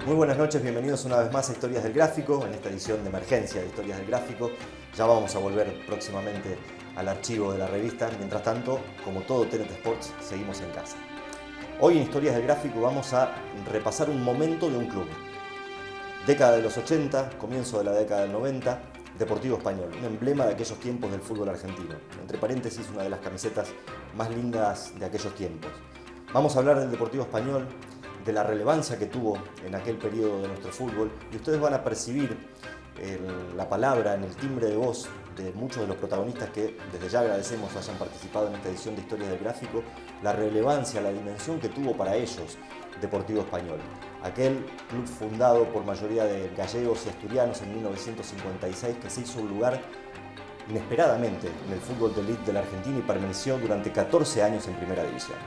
Muy buenas noches, bienvenidos una vez más a Historias del Gráfico, en esta edición de emergencia de Historias del Gráfico. Ya vamos a volver próximamente al archivo de la revista. Mientras tanto, como todo TNT Sports, seguimos en casa. Hoy en Historias del Gráfico vamos a repasar un momento de un club. Década de los 80, comienzo de la década del 90, Deportivo Español, un emblema de aquellos tiempos del fútbol argentino. Entre paréntesis, una de las camisetas más lindas de aquellos tiempos. Vamos a hablar del Deportivo Español, de la relevancia que tuvo en aquel periodo de nuestro fútbol, y ustedes van a percibir la palabra, en el timbre de voz de muchos de los protagonistas que desde ya agradecemos hayan participado en esta edición de Historias del Gráfico, la relevancia, la dimensión que tuvo para ellos Deportivo Español. Aquel club fundado por mayoría de gallegos y asturianos en 1956 que se hizo un lugar inesperadamente en el fútbol de élite de la Argentina y permaneció durante 14 años en Primera División.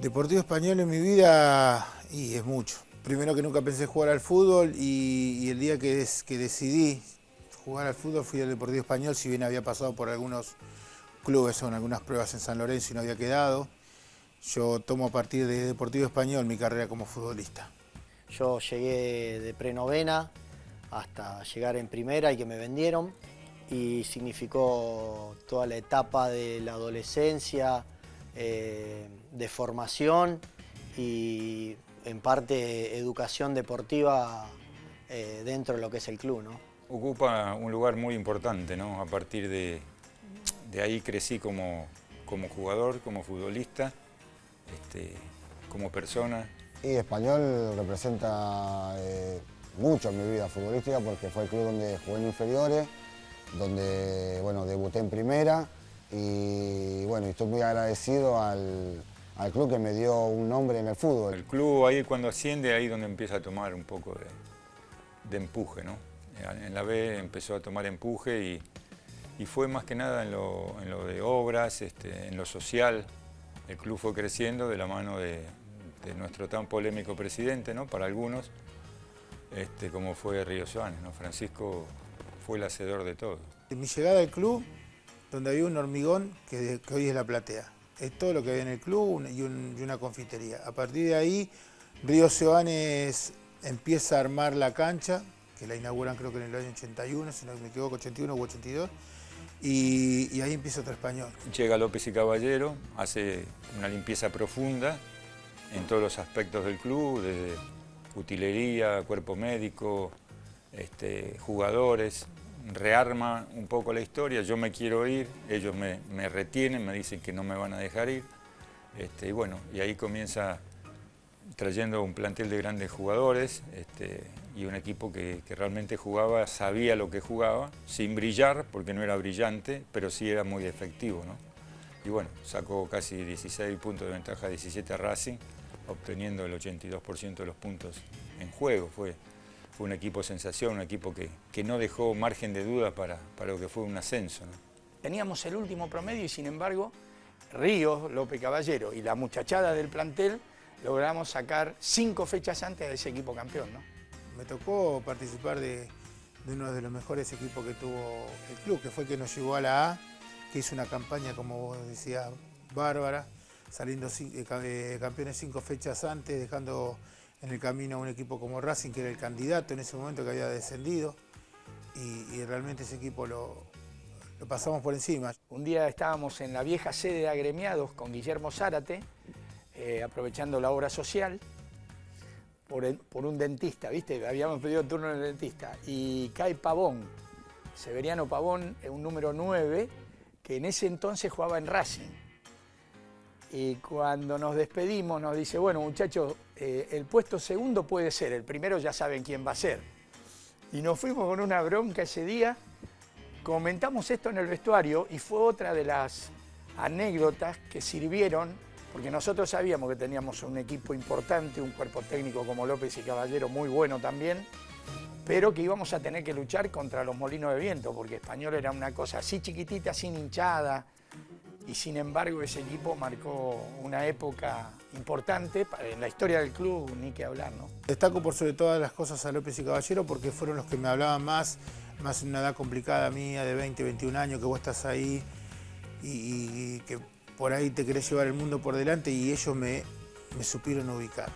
Deportivo Español en mi vida, y es mucho. Primero que nunca pensé jugar al fútbol y el día que decidí jugar al fútbol fui al Deportivo Español, si bien había pasado por algunos clubes o en algunas pruebas en San Lorenzo y no había quedado. Yo tomo a partir de Deportivo Español mi carrera como futbolista. Yo llegué de prenovena hasta llegar en primera y que me vendieron, y significó toda la etapa de la adolescencia, de formación y en parte educación deportiva dentro de lo que es el club, ¿no? Ocupa un lugar muy importante, ¿no? A partir de ahí crecí como jugador, como futbolista, como persona. Y Español representa mucho en mi vida futbolística porque fue el club donde jugué en inferiores, donde debuté en primera y estoy muy agradecido al club que me dio un nombre en el fútbol. El club ahí cuando asciende, ahí donde empieza a tomar un poco de empuje, ¿no? En la B empezó a tomar empuje y fue más que nada en lo de obras, en lo social. El club fue creciendo de la mano de nuestro tan polémico presidente, ¿no? Para algunos, como fue Río Joanes, ¿no? Francisco fue el hacedor de todo. En mi llegada al club, donde había un hormigón que hoy es la platea. Es todo lo que había en el club y una confitería. A partir de ahí, Río Joanes empieza a armar la cancha, que la inauguran creo que en el año 81, si no me equivoco, 81 u 82, y ahí empieza otro Español. Llega López y Caballero, hace una limpieza profunda en todos los aspectos del club, desde utilería, cuerpo médico, jugadores, rearma un poco la historia. Yo me quiero ir, ellos me retienen, me dicen que no me van a dejar ir, y ahí comienza trayendo un plantel de grandes jugadores y un equipo que realmente jugaba, sabía lo que jugaba, sin brillar, porque no era brillante, pero sí era muy efectivo, ¿no? Y sacó casi 16 puntos de ventaja, 17 a Racing, obteniendo el 82% de los puntos en juego. Fue un equipo sensación, un equipo que no dejó margen de duda para lo que fue un ascenso, ¿no? Teníamos el último promedio y sin embargo Ríos, López Caballero y la muchachada del plantel logramos sacar 5 fechas antes de ese equipo campeón, ¿no? Me tocó participar de uno de los mejores equipos que tuvo el club, que fue el que nos llevó a la A, que hizo una campaña, como vos decías, bárbara, saliendo campeones 5 fechas antes, dejando en el camino a un equipo como Racing, que era el candidato en ese momento, que había descendido, y realmente ese equipo lo pasamos por encima. Un día estábamos en la vieja sede de agremiados con Guillermo Zárate, aprovechando la obra social, por un dentista, ¿viste? Habíamos pedido turno en el dentista, y cae Pavón, Severiano Pavón, un número 9, que en ese entonces jugaba en Racing. Y cuando nos despedimos nos dice, bueno muchachos, el puesto segundo puede ser, el primero ya saben quién va a ser. Y nos fuimos con una bronca ese día, comentamos esto en el vestuario y fue otra de las anécdotas que sirvieron, porque nosotros sabíamos que teníamos un equipo importante, un cuerpo técnico como López y Caballero muy bueno también, pero que íbamos a tener que luchar contra los molinos de viento, porque Español era una cosa así chiquitita, sin hinchada, y sin embargo ese equipo marcó una época importante en la historia del club, ni que hablar, ¿no? Destaco por sobre todas las cosas a López y Caballero porque fueron los que me hablaban más más en una edad complicada mía, de 20, 21 años, que vos estás ahí y que por ahí te querés llevar el mundo por delante, y ellos me supieron ubicar,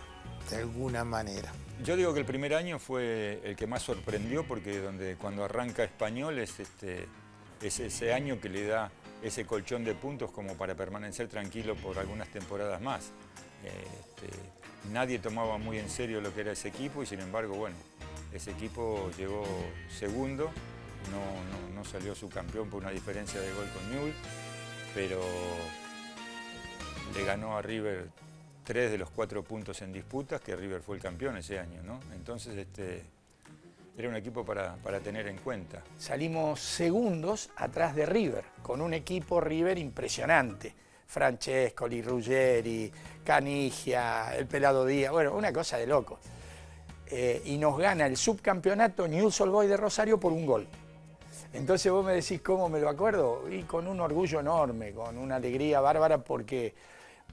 de alguna manera. Yo digo que el primer año fue el que más sorprendió, porque cuando arranca Español es ese año que le da ese colchón de puntos como para permanecer tranquilo por algunas temporadas más. Nadie tomaba muy en serio lo que era ese equipo y sin embargo, bueno, ese equipo llegó segundo, no salió subcampeón por una diferencia de gol con Newell's, pero le ganó a River 3 de los 4 puntos en disputas, que River fue el campeón ese año, ¿no? Entonces era un equipo para tener en cuenta. Salimos segundos atrás de River, con un equipo River impresionante. Francescoli, Ruggeri, Canigia, el Pelado Díaz, bueno, una cosa de loco. Y nos gana el subcampeonato Newell's Old Boys de Rosario por un gol. Entonces vos me decís cómo me lo acuerdo, y con un orgullo enorme, con una alegría bárbara, porque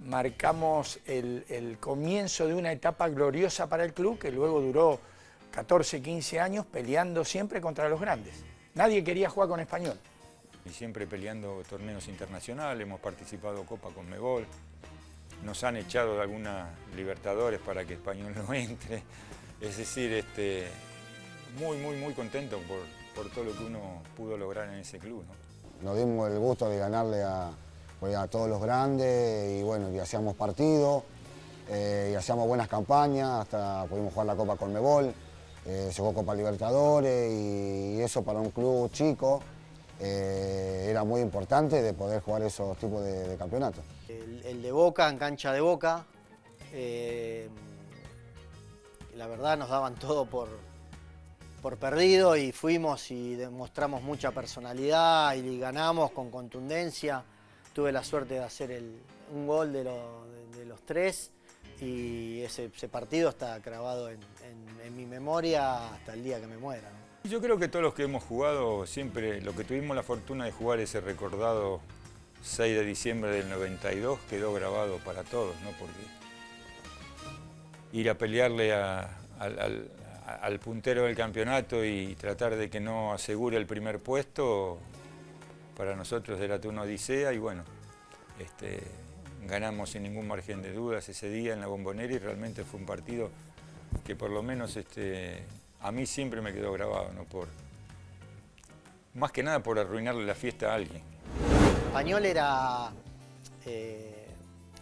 marcamos el comienzo de una etapa gloriosa para el club, que luego duró 14, 15 años peleando siempre contra los grandes. Nadie quería jugar con Español. Y siempre peleando torneos internacionales, hemos participado Copa Conmebol, nos han echado de alguna Libertadores para que Español no entre. Es decir, muy contento por todo lo que uno pudo lograr en ese club, ¿no? Nos dimos el gusto de ganarle a todos los grandes y bueno, y hacíamos partidos, y hacíamos buenas campañas, hasta pudimos jugar la Copa Conmebol, se jugó Copa Libertadores y eso para un club chico era muy importante de poder jugar esos tipos de campeonatos. El de Boca, en cancha de Boca, la verdad nos daban todo por perdido y fuimos y demostramos mucha personalidad y ganamos con contundencia. Tuve la suerte de hacer un gol de los 3 y ese partido está grabado en mi memoria hasta el día que me muera, ¿no? Yo creo que todos los que hemos jugado, siempre lo que tuvimos la fortuna de jugar ese recordado 6 de diciembre del 92 quedó grabado para todos, ¿no? Porque ir a pelearle al puntero del campeonato y tratar de que no asegure el primer puesto, para nosotros era toda una odisea y bueno, ganamos sin ningún margen de dudas ese día en la Bombonera y realmente fue un partido que por lo menos a mí siempre me quedó grabado, ¿no? Más que nada por arruinarle la fiesta a alguien. Español era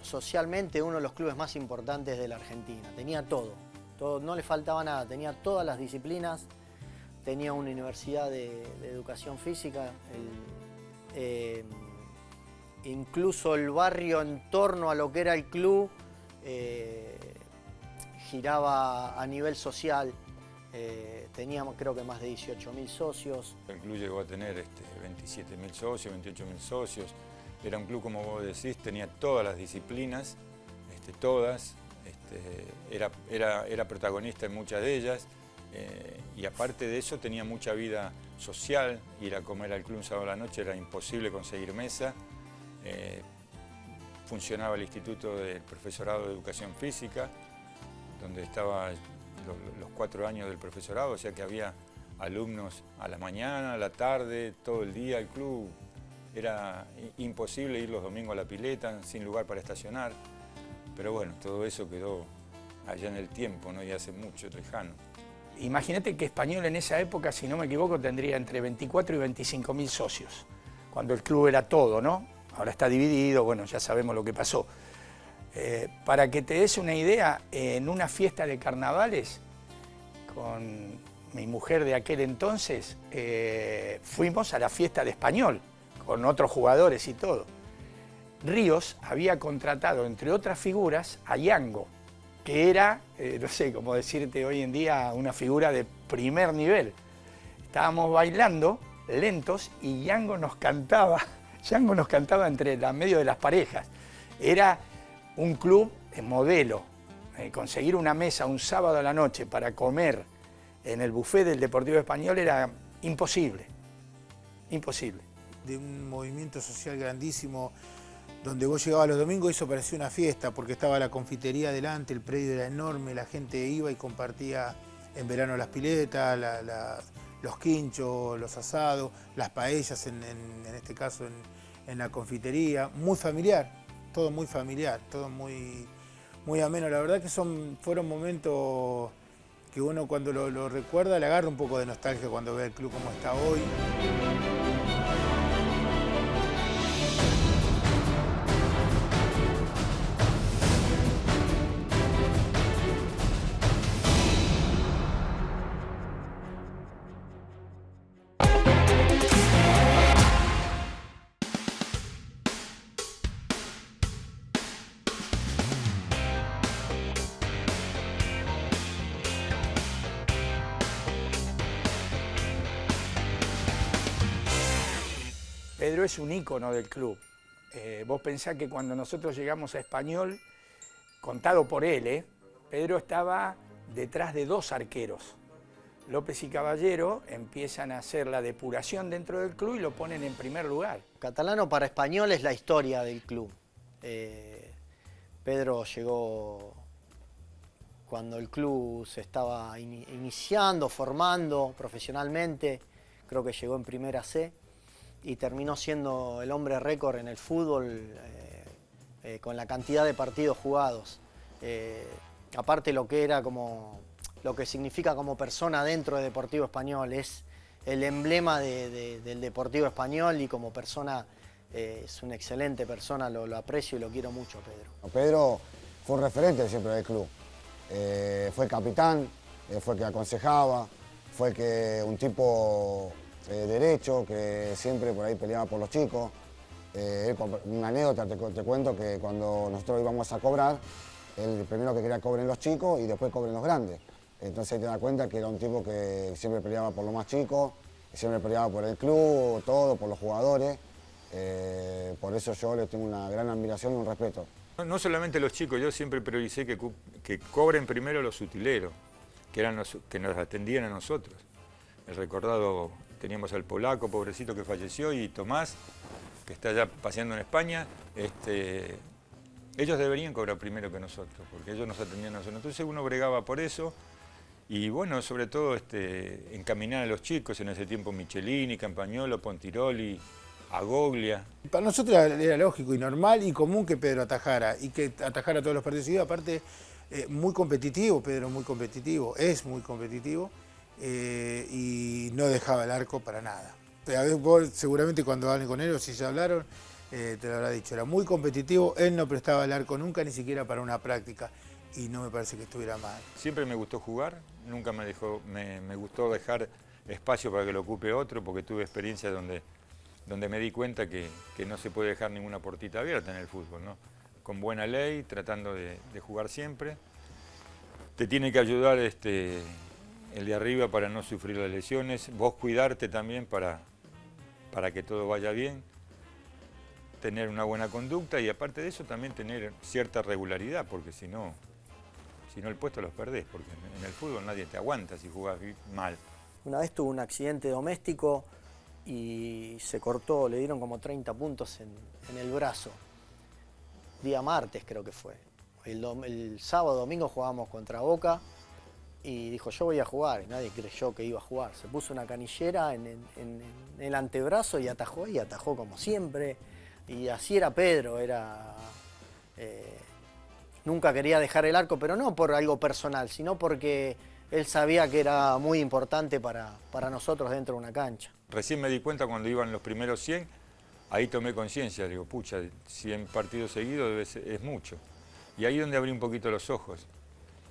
socialmente uno de los clubes más importantes de la Argentina, tenía todo, no le faltaba nada, tenía todas las disciplinas, tenía una universidad de educación física, incluso el barrio en torno a lo que era el club giraba a nivel social. Teníamos creo que más de 18.000 socios. El club llegó a tener 27.000 socios, 28.000 socios. Era un club, como vos decís, tenía todas las disciplinas, todas. Era protagonista en muchas de ellas. Y aparte de eso tenía mucha vida social. Ir a comer al club un sábado a la noche era imposible conseguir mesa. Funcionaba el Instituto del Profesorado de Educación Física, donde estaba los 4 años del profesorado, o sea que había alumnos a la mañana, a la tarde, todo el día. El club era imposible ir los domingos a la pileta, sin lugar para estacionar. Pero bueno, todo eso quedó allá en el tiempo, ¿no? Y hace mucho, lejano. Imagínate que Español en esa época, si no me equivoco, tendría entre 24 y 25.000 socios, cuando el club era todo, ¿no? Ahora está dividido, bueno, ya sabemos lo que pasó. Para que te des una idea, en una fiesta de carnavales, con mi mujer de aquel entonces, fuimos a la fiesta de Español, con otros jugadores y todo. Ríos había contratado, entre otras figuras, a Yango, que era, no sé cómo decirte hoy en día, una figura de primer nivel. Estábamos bailando, lentos, y Yango nos cantaba entre medio de las parejas. Era un club modelo. Conseguir una mesa un sábado a la noche para comer en el buffet del Deportivo Español era imposible, imposible. De un movimiento social grandísimo, donde vos llegabas los domingos y eso parecía una fiesta, porque estaba la confitería delante, el predio era enorme, la gente iba y compartía en verano las piletas, los quinchos, los asados, las paellas en este caso en la confitería, muy familiar, todo muy ameno. La verdad que fueron momentos que uno cuando lo recuerda le agarra un poco de nostalgia cuando ve el club como está hoy. Pedro es un ícono del club. Vos pensás que cuando nosotros llegamos a Español, contado por él, Pedro estaba detrás de 2 arqueros. López y Caballero empiezan a hacer la depuración dentro del club y lo ponen en primer lugar. Catalano para Español es la historia del club. Pedro llegó cuando el club se estaba iniciando, formando profesionalmente, creo que llegó en Primera C y terminó siendo el hombre récord en el fútbol con la cantidad de partidos jugados. Aparte lo que significa como persona dentro de Deportivo Español, es el emblema del Deportivo Español y como persona es una excelente persona, lo aprecio y lo quiero mucho, Pedro. Pedro fue un referente siempre del club. Fue el capitán, fue el que aconsejaba, fue el que un tipo derecho, que siempre por ahí peleaba por los chicos. Una anécdota te cuento que cuando nosotros íbamos a cobrar, él primero que quería cobren los chicos y después cobren los grandes. Entonces te das cuenta que era un tipo que siempre peleaba por los más chicos, siempre peleaba por el club, todo, por los jugadores. Por eso yo le tengo una gran admiración y un respeto. No solamente los chicos, yo siempre prioricé que cobren primero los utileros, que nos atendían a nosotros. El recordado, teníamos al polaco, pobrecito, que falleció, y Tomás, que está ya paseando en España. Ellos deberían cobrar primero que nosotros, porque ellos nos atendían a nosotros. Entonces uno bregaba por eso, y bueno, sobre todo encaminar a los chicos, en ese tiempo Michelini, Campagnolo, Pontiroli, Agoglia. Para nosotros era lógico y normal y común que Pedro atajara, y que atajara todos los partidos seguidos. Aparte, muy competitivo, Pedro, muy competitivo, es muy competitivo, y no dejaba el arco para nada. A ver, vos seguramente cuando hablen con él, o si ya hablaron, te lo habrá dicho, era muy competitivo, él no prestaba el arco nunca, ni siquiera para una práctica, y no me parece que estuviera mal. Siempre me gustó jugar, nunca me gustó dejar espacio para que lo ocupe otro, porque tuve experiencias donde me di cuenta que no se puede dejar ninguna puertita abierta en el fútbol, ¿no? Con buena ley, tratando de jugar siempre. Te tiene que ayudar el de arriba para no sufrir las lesiones, vos cuidarte también para que todo vaya bien, tener una buena conducta y aparte de eso también tener cierta regularidad, porque si no el puesto los perdés, porque en el fútbol nadie te aguanta si jugás mal. Una vez tuvo un accidente doméstico y se cortó, le dieron como 30 puntos en el brazo. Día martes creo que fue. El sábado, domingo jugábamos contra Boca y dijo, yo voy a jugar, y nadie creyó que iba a jugar. Se puso una canillera en el antebrazo y atajó como siempre. Y así era Pedro, nunca quería dejar el arco, pero no por algo personal, sino porque él sabía que era muy importante para nosotros dentro de una cancha. Recién me di cuenta cuando iban los primeros 100, ahí tomé conciencia, digo, pucha, 100 partidos seguidos es mucho. Y ahí es donde abrí un poquito los ojos.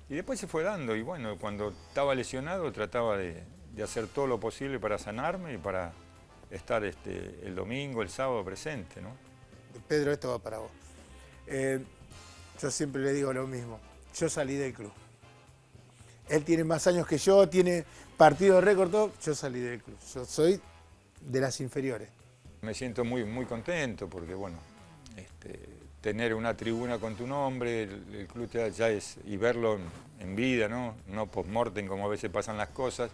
Y después se fue dando, y bueno, cuando estaba lesionado trataba de hacer todo lo posible para sanarme y para estar el domingo, el sábado presente, ¿no? Pedro, esto va para vos. Yo siempre le digo lo mismo, yo salí del club. Él tiene más años que yo, tiene partido récord, todo, yo salí del club. Yo soy de las inferiores. Me siento muy, muy contento porque, bueno, tener una tribuna con tu nombre, el club ya es, y verlo en vida, ¿no? No post-mortem como a veces pasan las cosas.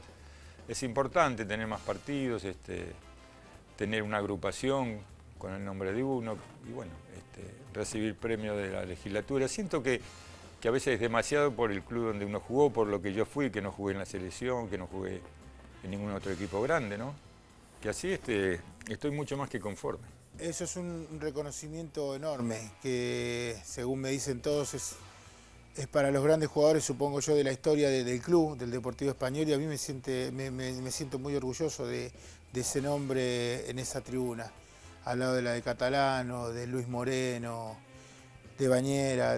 Es importante tener más partidos, tener una agrupación con el nombre de uno y, bueno, recibir premios de la legislatura. Siento que a veces es demasiado por el club donde uno jugó, por lo que yo fui, que no jugué en la selección, que no jugué en ningún otro equipo grande, ¿no? Que así estoy mucho más que conforme. Eso es un reconocimiento enorme, que según me dicen todos es para los grandes jugadores, supongo yo, de la historia del club, del Deportivo Español, y a mí me siento muy orgulloso de ese nombre en esa tribuna, al lado de la de Catalano, de Luis Moreno, de Bañera,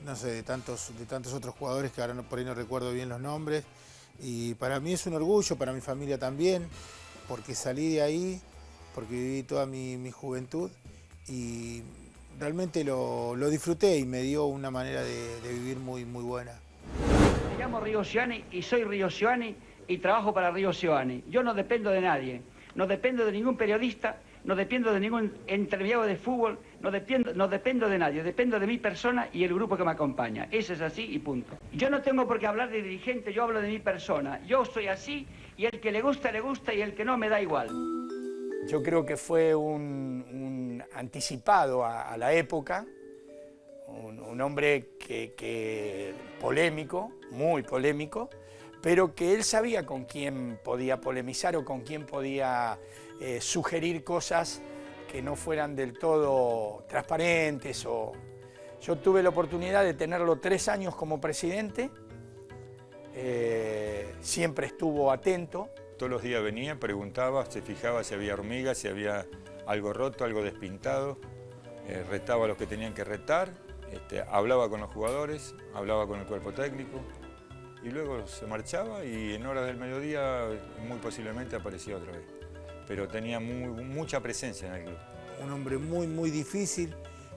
no sé, de tantos otros jugadores que ahora por ahí no recuerdo bien los nombres. Y para mí es un orgullo, para mi familia también, porque salí de ahí, porque viví toda mi juventud y realmente lo disfruté y me dio una manera de vivir muy, muy buena. Me llamo Río Sioani y soy Río Sioani y trabajo para Río Sioani. Yo no dependo de nadie, no dependo de ningún periodista, no dependo de ningún intermediario de fútbol, no dependo de nadie, dependo de mi persona y el grupo que me acompaña. Eso es así y punto. Yo no tengo por qué hablar de dirigente, yo hablo de mi persona. Yo soy así y el que le gusta y el que no me da igual. Yo creo que fue un anticipado a la época, un hombre que polémico, muy polémico, pero que él sabía con quién podía polemizar o con quién podía sugerir cosas que no fueran del todo transparentes. Yo tuve la oportunidad de tenerlo 3 años como presidente, siempre estuvo atento. Todos los días venía, preguntaba, se fijaba si había hormigas, si había algo roto, algo despintado, retaba a los que tenían que retar, hablaba con los jugadores, hablaba con el cuerpo técnico y luego se marchaba y en horas del mediodía muy posiblemente aparecía otra vez. Pero tenía mucha presencia en el club. Un hombre muy, muy difícil,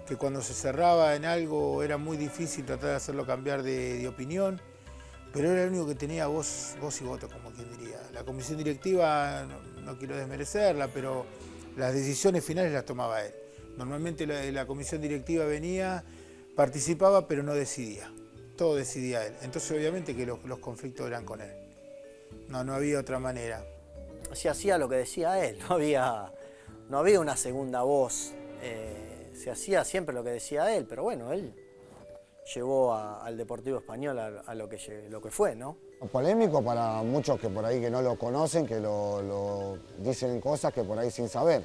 que cuando se cerraba en algo era muy difícil tratar de hacerlo cambiar de opinión. Pero era el único que tenía voz y voto, como quien diría. La comisión directiva, no quiero desmerecerla, pero las decisiones finales las tomaba él. Normalmente la comisión directiva venía, participaba, pero no decidía. Todo decidía él. Entonces obviamente que los conflictos eran con él. No había otra manera. Se hacía lo que decía él, no había una segunda voz. Se hacía siempre lo que decía él, pero bueno, él llevó al Deportivo Español a lo que fue, ¿no? Polémico para muchos que por ahí que no lo conocen, que lo dicen cosas que por ahí sin saber.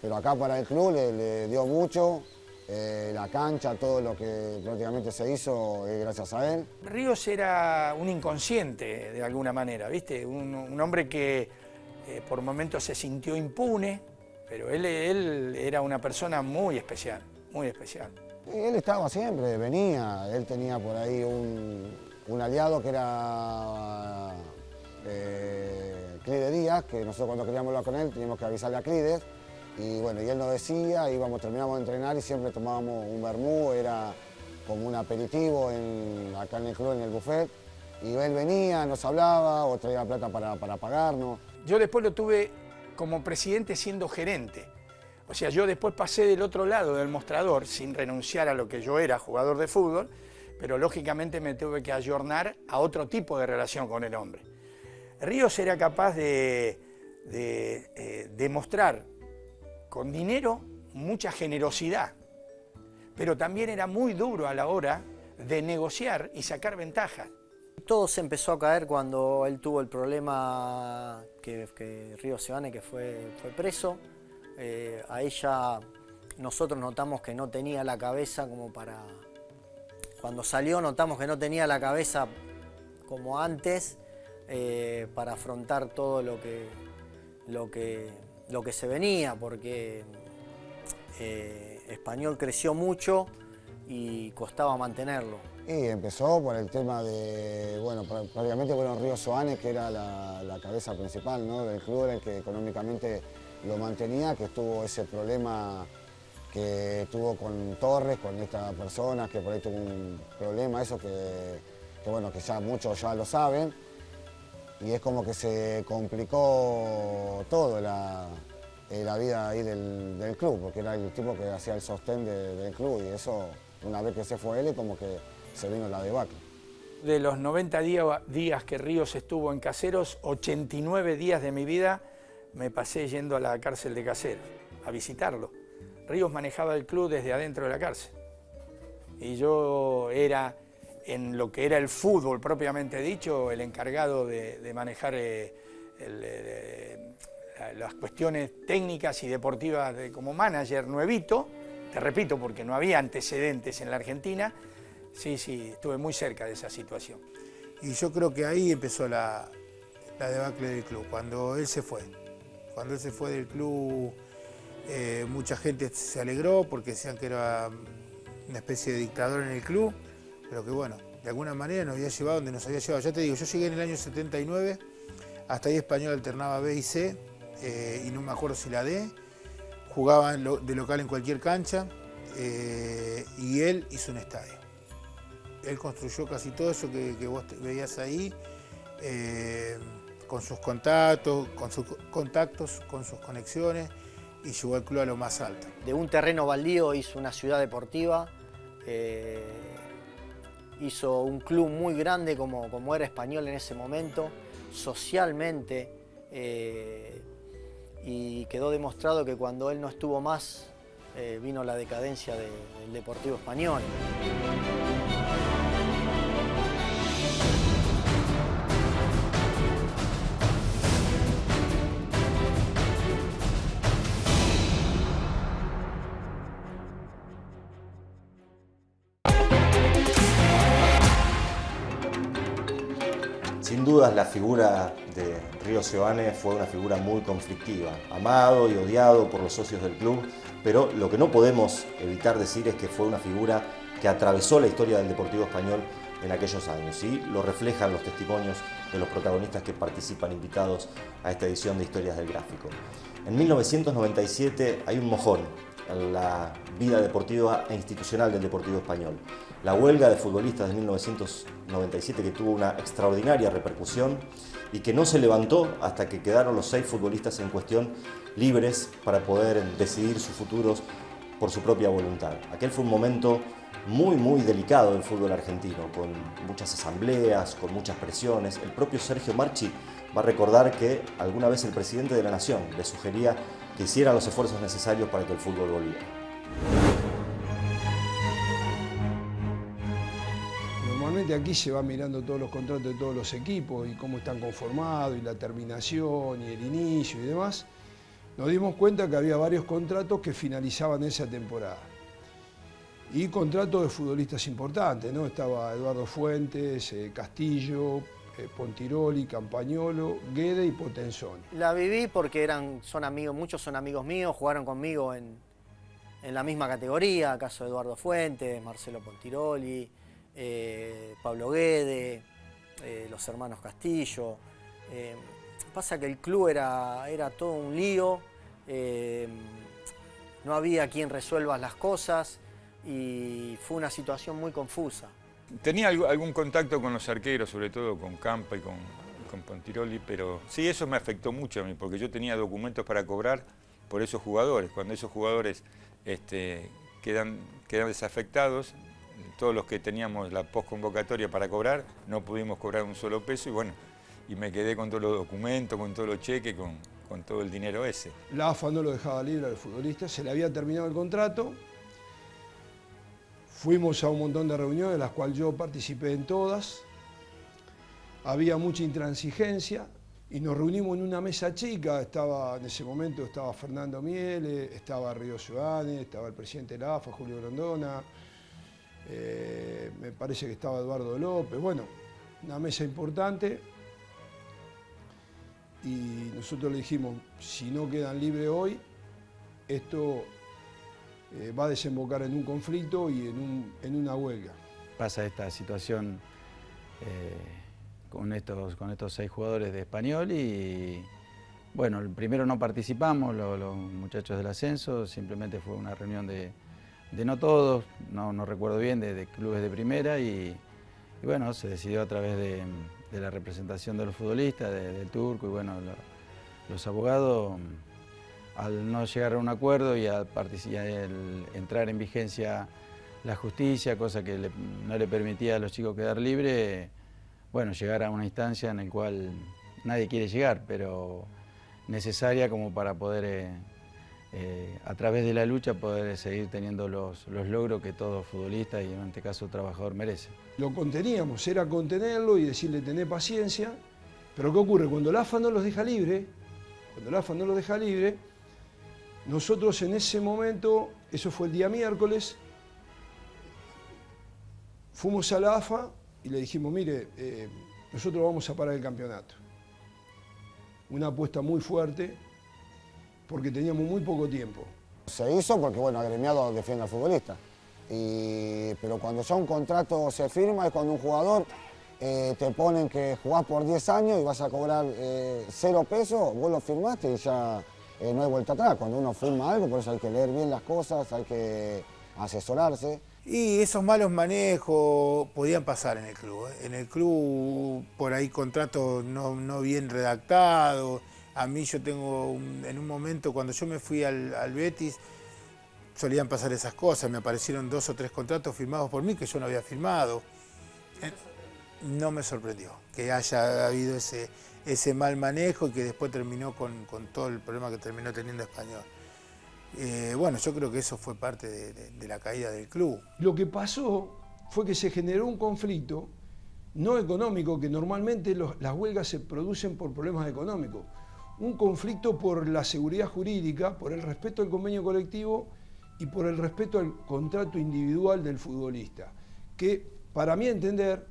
Pero acá para el club le dio mucho, la cancha, todo lo que prácticamente se hizo gracias a él. Ríos era un inconsciente de alguna manera, ¿viste? Un hombre que por momentos se sintió impune, pero él era una persona muy especial, muy especial. Él estaba siempre, venía, él tenía por ahí un aliado que era Clide Díaz, que nosotros cuando queríamos hablar con él teníamos que avisarle a Clide, y bueno, y él nos decía, terminábamos de entrenar y siempre tomábamos un vermú, era como un aperitivo acá en el club, en el buffet, y él venía, nos hablaba o traía plata para pagarnos. Yo después lo tuve como presidente siendo gerente. O sea, yo después pasé del otro lado del mostrador sin renunciar a lo que yo era, jugador de fútbol, pero lógicamente me tuve que ayornar a otro tipo de relación con el hombre. Ríos era capaz de demostrar con dinero mucha generosidad, pero también era muy duro a la hora de negociar y sacar ventajas. Todo se empezó a caer cuando él tuvo el problema que Río Sioani, que fue preso. Ahí ya nosotros notamos que no tenía la cabeza como para... Cuando salió notamos que no tenía la cabeza como antes para afrontar todo lo que se venía, porque Español creció mucho y costaba mantenerlo. Y empezó por el tema de, bueno, prácticamente Río Sioani, que era la cabeza principal, ¿no?, del club, era el que económicamente lo mantenía, que estuvo ese problema que tuvo con Torres, con esta persona, que por ahí tuvo un problema, eso que bueno, que ya muchos ya lo saben, y es como que se complicó todo la vida ahí del club, porque era el tipo que hacía el sostén del club, y eso, una vez que se fue él, como que se vino la debacle. De los 90 días que Ríos estuvo en Caseros, 89 días de mi vida me pasé yendo a la cárcel de Caseros, a visitarlo. Ríos manejaba el club desde adentro de la cárcel. Y yo era, en lo que era el fútbol propiamente dicho, el encargado de manejar las cuestiones técnicas y deportivas como manager nuevito, te repito, porque no había antecedentes en la Argentina, sí, estuve muy cerca de esa situación. Y yo creo que ahí empezó la debacle del club, cuando él se fue. Cuando él se fue del club, mucha gente se alegró porque decían que era una especie de dictador en el club, pero que bueno, de alguna manera nos había llevado donde nos había llevado. Ya te digo, yo llegué en el año 79, hasta ahí Español alternaba B y C, y no me acuerdo si la D, jugaba de local en cualquier cancha, y él hizo un estadio. Él construyó casi todo eso que vos veías ahí, con sus contactos, con sus conexiones, y llevó al club a lo más alto. De un terreno baldío hizo una ciudad deportiva, hizo un club muy grande como era Español en ese momento, socialmente, y quedó demostrado que cuando él no estuvo más, vino la decadencia del Deportivo Español. Sin dudas la figura de Río Seoane fue una figura muy conflictiva, amado y odiado por los socios del club, pero lo que no podemos evitar decir es que fue una figura que atravesó la historia del Deportivo Español en aquellos años, y lo reflejan los testimonios de los protagonistas que participan invitados a esta edición de Historias del Gráfico. En 1997 hay un mojón en la vida deportiva e institucional del Deportivo Español. La huelga de futbolistas de 1997, que tuvo una extraordinaria repercusión y que no se levantó hasta que quedaron los 6 futbolistas en cuestión libres para poder decidir sus futuros por su propia voluntad. Aquel fue un momento muy delicado del fútbol argentino, con muchas asambleas, con muchas presiones. El propio Sergio Marchi va a recordar que alguna vez el presidente de la Nación le sugería que hicieran los esfuerzos necesarios para que el fútbol volviera. Normalmente aquí se va mirando todos los contratos de todos los equipos y cómo están conformados y la terminación y el inicio y demás. Nos dimos cuenta que había varios contratos que finalizaban esa temporada. Y contratos de futbolistas importantes, ¿no? Estaba Eduardo Fuentes, Castillo, Pontiroli, Campagnolo, Guede y Potenzoni. La viví porque muchos son amigos míos, jugaron conmigo en la misma categoría, caso de Eduardo Fuentes, Marcelo Pontiroli, Pablo Guede, los hermanos Castillo. Pasa que el club era todo un lío, no había quien resuelva las cosas y fue una situación muy confusa. Tenía algún contacto con los arqueros, sobre todo con Campa y con Pontiroli, pero sí, eso me afectó mucho a mí, porque yo tenía documentos para cobrar por esos jugadores. Cuando esos jugadores quedan desafectados, todos los que teníamos la postconvocatoria para cobrar, no pudimos cobrar un solo peso y me quedé con todos los documentos, con todos los cheques, con todo el dinero ese. La AFA no lo dejaba libre al futbolista, se le había terminado el contrato. Fuimos a un montón de reuniones, de las cuales yo participé en todas. Había mucha intransigencia y nos reunimos en una mesa chica. En ese momento estaba Fernando Miele, estaba Río Seoane, estaba el presidente de la AFA, Julio Grondona, me parece que estaba Eduardo López. Bueno, una mesa importante. Y nosotros le dijimos, si no quedan libres hoy, esto va a desembocar en un conflicto y en una huelga. Pasa esta situación con estos 6 jugadores de Español y bueno, primero no participamos, los muchachos del ascenso, simplemente fue una reunión de no todos, no recuerdo bien, de clubes de primera y bueno, se decidió a través de la representación de los futbolistas, del Turco y bueno, los abogados. Al no llegar a un acuerdo y al entrar en vigencia la justicia, cosa que no le permitía a los chicos quedar libres, bueno, llegar a una instancia en la cual nadie quiere llegar, pero necesaria como para poder, a través de la lucha, poder seguir teniendo los logros que todo futbolista y en este caso trabajador merece. Lo conteníamos, era contenerlo y decirle tené paciencia, Pero ¿qué ocurre? Cuando la AFA no los deja libre, nosotros en ese momento, eso fue el día miércoles, fuimos a la AFA y le dijimos, mire, nosotros vamos a parar el campeonato. Una apuesta muy fuerte, porque teníamos muy poco tiempo. Se hizo porque, bueno, agremiado defiende al futbolista. Pero cuando ya un contrato se firma es cuando un jugador te ponen que jugás por 10 años y vas a cobrar 0 pesos, vos lo firmaste y ya no hay vuelta atrás. Cuando uno firma algo, por eso hay que leer bien las cosas, hay que asesorarse. Y esos malos manejos podían pasar en el club. En el club, por ahí contratos no bien redactados. A mí yo tengo, en un momento, cuando yo me fui al Betis, solían pasar esas cosas. Me aparecieron 2 o 3 contratos firmados por mí que yo no había firmado. No me sorprendió que haya habido ese mal manejo y que después terminó con todo el problema que terminó teniendo Español. Bueno, yo creo que eso fue parte de la caída del club. Lo que pasó fue que se generó un conflicto no económico, que normalmente las huelgas se producen por problemas económicos. Un conflicto por la seguridad jurídica, por el respeto al convenio colectivo y por el respeto al contrato individual del futbolista. Que, para mi entender,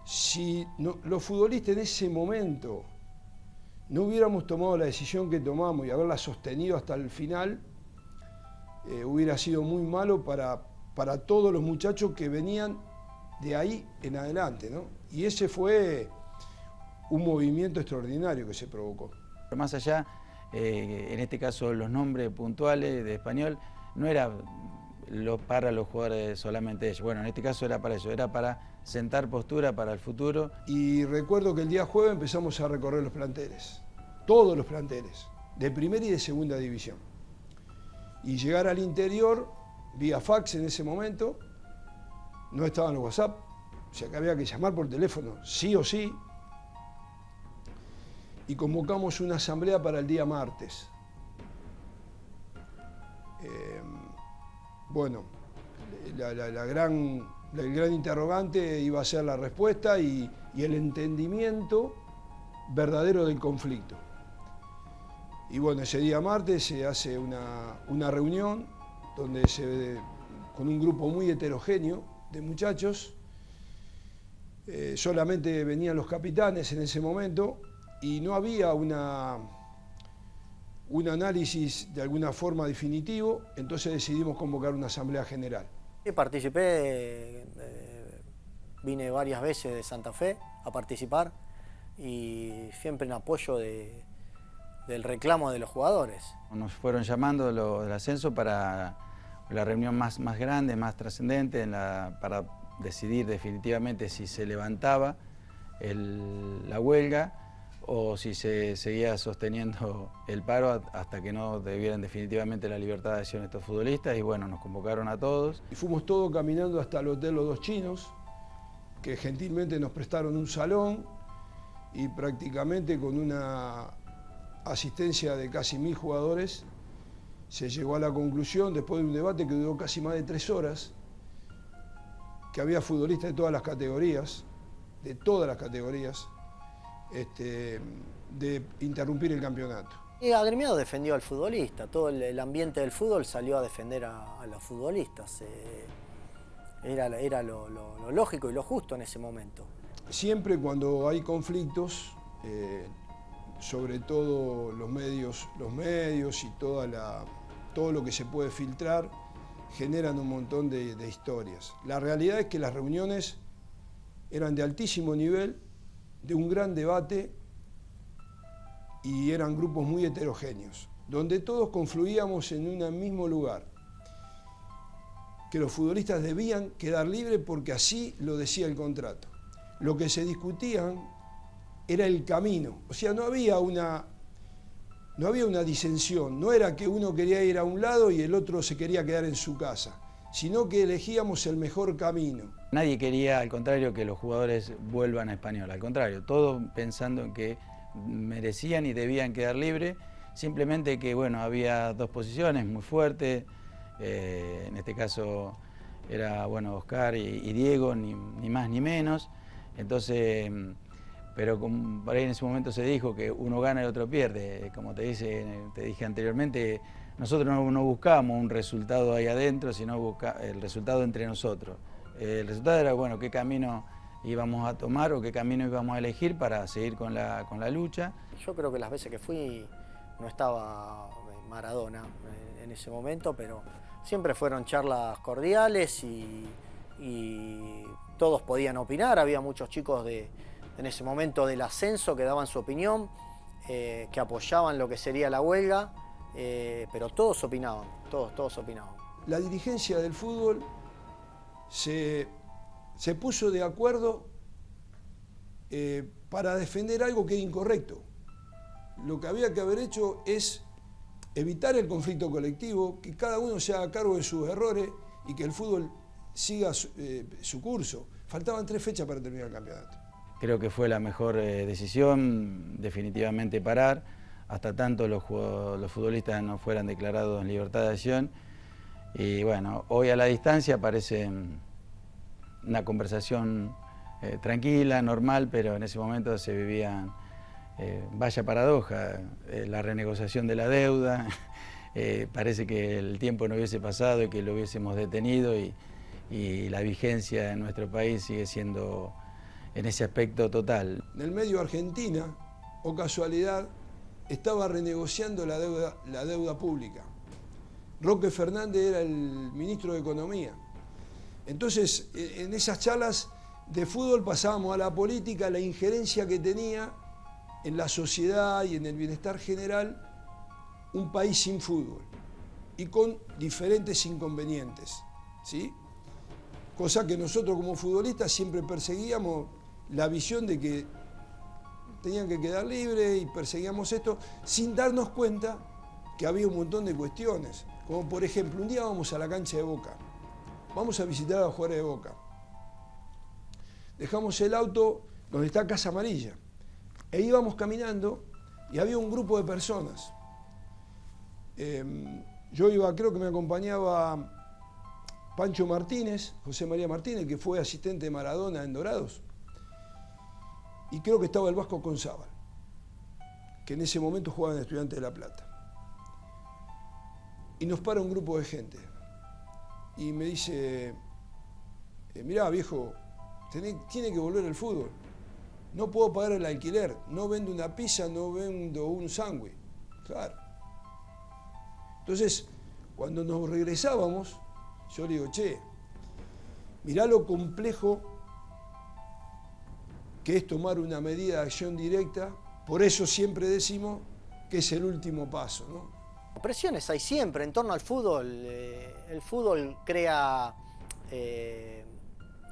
si los futbolistas en ese momento no hubiéramos tomado la decisión que tomamos y haberla sostenido hasta el final, hubiera sido muy malo para todos los muchachos que venían de ahí en adelante, ¿no? Y ese fue un movimiento extraordinario que se provocó. Más allá, en este caso los nombres puntuales de Español, no era para los jugadores solamente ellos. Bueno, en este caso era para eso, era para sentar postura para el futuro. Y recuerdo que el día jueves empezamos a recorrer los planteles, todos los planteles, de primera y de segunda división. Y llegar al interior, vía fax en ese momento, no estaban los WhatsApp, o sea que había que llamar por teléfono, sí o sí. Y convocamos una asamblea para el día martes. Bueno, el gran interrogante iba a ser la respuesta y el entendimiento verdadero del conflicto. Y bueno, ese día martes se hace una reunión donde con un grupo muy heterogéneo de muchachos, solamente venían los capitanes en ese momento y no había un análisis de alguna forma definitivo, entonces decidimos convocar una asamblea general. Sí, participé, vine varias veces de Santa Fe a participar y siempre en apoyo del reclamo de los jugadores. Nos fueron llamando del ascenso para la reunión más grande, más trascendente, para decidir definitivamente si se levantaba la huelga o si se seguía sosteniendo el paro hasta que no debieran definitivamente la libertad de acción estos futbolistas. Y bueno, nos convocaron a todos. Y fuimos todos caminando hasta el Hotel Los Dos Chinos, que gentilmente nos prestaron un salón y prácticamente con una asistencia de casi 1000 jugadores se llegó a la conclusión, después de un debate que duró casi más de 3 horas, que había futbolistas de todas las categorías, de interrumpir el campeonato. Y Agremiado defendió al futbolista, todo el ambiente del fútbol salió a defender a los futbolistas. Era lo lógico y lo justo en ese momento. Siempre cuando hay conflictos, sobre todo los medios y todo lo que se puede filtrar, generan un montón de historias. La realidad es que las reuniones eran de altísimo nivel, de un gran debate y eran grupos muy heterogéneos, donde todos confluíamos en un mismo lugar, que los futbolistas debían quedar libres porque así lo decía el contrato. Lo que se discutían era el camino, o sea, no había una disensión, no era que uno quería ir a un lado y el otro se quería quedar en su casa, sino que elegíamos el mejor camino. Nadie quería, al contrario, que los jugadores vuelvan a Español, al contrario, todos pensando en que merecían y debían quedar libres, simplemente que, bueno, había 2 posiciones muy fuertes, en este caso era, bueno, Oscar y Diego, ni más ni menos, entonces pero por ahí en ese momento se dijo que uno gana y el otro pierde. Como te dije anteriormente, nosotros no buscábamos un resultado ahí adentro, sino el resultado entre nosotros. El resultado era, bueno, qué camino íbamos a tomar o qué camino íbamos a elegir para seguir con la lucha. Yo creo que las veces que fui no estaba Maradona en ese momento, pero siempre fueron charlas cordiales y todos podían opinar. Había muchos chicos en ese momento del ascenso que daban su opinión, que apoyaban lo que sería la huelga, pero todos opinaban, todos opinaban. La dirigencia del fútbol se puso de acuerdo para defender algo que era incorrecto. Lo que había que haber hecho es evitar el conflicto colectivo, que cada uno se haga cargo de sus errores y que el fútbol siga su curso. Faltaban 3 fechas para terminar el campeonato. Creo que fue la mejor decisión, definitivamente parar, hasta tanto los futbolistas no fueran declarados en libertad de acción. Y bueno, hoy a la distancia parece una conversación tranquila, normal, pero en ese momento se vivían, vaya paradoja, la renegociación de la deuda. Parece que el tiempo no hubiese pasado y que lo hubiésemos detenido y la vigencia en nuestro país sigue siendo en ese aspecto total. En el medio Argentina, o casualidad, estaba renegociando la deuda pública. Roque Fernández era el ministro de Economía. Entonces, en esas charlas de fútbol pasábamos a la política, la injerencia que tenía en la sociedad y en el bienestar general un país sin fútbol y con diferentes inconvenientes, ¿sí? Cosa que nosotros como futbolistas siempre perseguíamos la visión de que tenían que quedar libres y perseguíamos esto sin darnos cuenta que había un montón de cuestiones. Como por ejemplo, un día vamos a la cancha de Boca, vamos a visitar a los jugadores de Boca. Dejamos el auto donde está Casa Amarilla e íbamos caminando y había un grupo de personas. Yo iba, creo que me acompañaba Pancho Martínez, José María Martínez, que fue asistente de Maradona en Dorados. Y creo que estaba el Vasco Conzábal, que en ese momento jugaba en Estudiantes de La Plata. Y nos para un grupo de gente y me dice, mirá viejo, tiene que volver el fútbol. No puedo pagar el alquiler, no vendo una pizza, no vendo un sándwich. Claro. Entonces, cuando nos regresábamos, yo le digo, che, mirá lo complejo que es tomar una medida de acción directa, por eso siempre decimos que es el último paso, ¿no? Presiones hay siempre en torno al fútbol. El fútbol crea,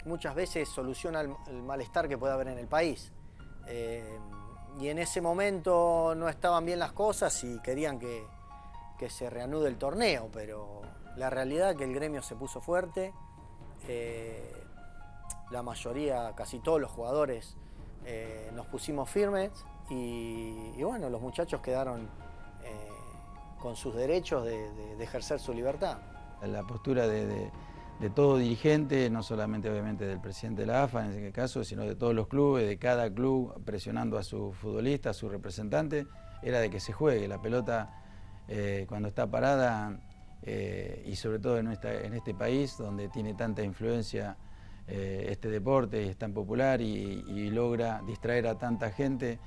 muchas veces soluciona el malestar que puede haber en el país. Y en ese momento no estaban bien las cosas y querían que se reanude el torneo, pero la realidad es que el gremio se puso fuerte. La mayoría, casi todos los jugadores, nos pusimos firmes y bueno, los muchachos quedaron con sus derechos de ejercer su libertad. La postura de todo dirigente, no solamente obviamente del presidente de la AFA en ese caso, sino de todos los clubes, de cada club presionando a su futbolista, a su representante, era de que se juegue. La pelota cuando está parada y sobre todo en este país donde tiene tanta influencia este deporte y es tan popular y logra distraer a tanta gente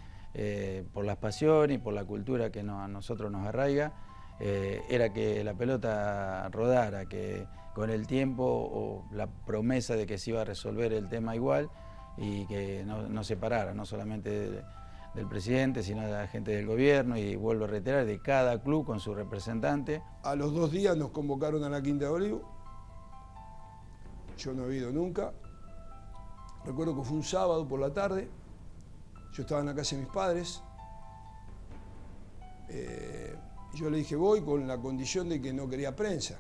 por la pasión y por la cultura que a nosotros nos arraiga, era que la pelota rodara, que con el tiempo o la promesa de que se iba a resolver el tema igual y que no se parara, no solamente del presidente, sino de la gente del gobierno y vuelvo a reiterar, de cada club con su representante. A los 2 días nos convocaron a la Quinta de Olivo, yo no he ido nunca, recuerdo que fue un sábado por la tarde, yo estaba en la casa de mis padres, yo le dije voy con la condición de que no quería prensa.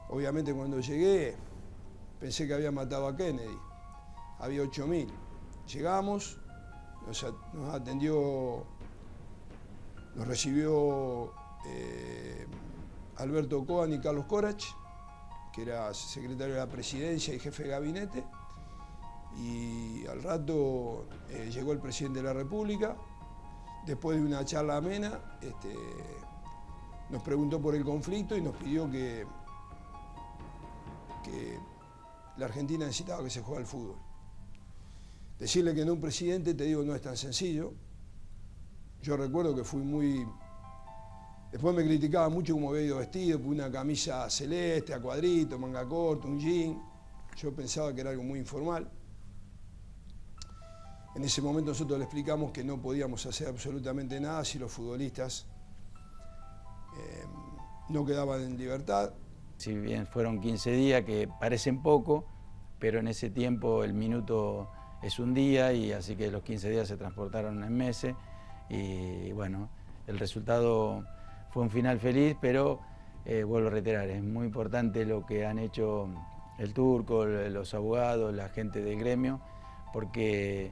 Obviamente cuando llegué pensé que había matado a Kennedy, había 8.000. Llegamos, nos atendió, nos recibió Alberto Coan y Carlos Corach, que era secretario de la presidencia y jefe de gabinete, Y al rato llegó el presidente de la República, después de una charla amena, nos preguntó por el conflicto y nos pidió que la Argentina necesitaba que se juegue al fútbol. Decirle que no a un presidente, te digo, no es tan sencillo. Yo recuerdo que fui muy... Después me criticaba mucho cómo había ido vestido, con una camisa celeste, a cuadrito, manga corta, un jean. Yo pensaba que era algo muy informal. En ese momento nosotros le explicamos que no podíamos hacer absolutamente nada si los futbolistas no quedaban en libertad. Si bien fueron 15 días, que parecen poco, pero en ese tiempo el minuto es un día, y así que los 15 días se transportaron en meses. Y bueno, el resultado fue un final feliz, pero vuelvo a reiterar, es muy importante lo que han hecho el Turco, los abogados, la gente del gremio, porque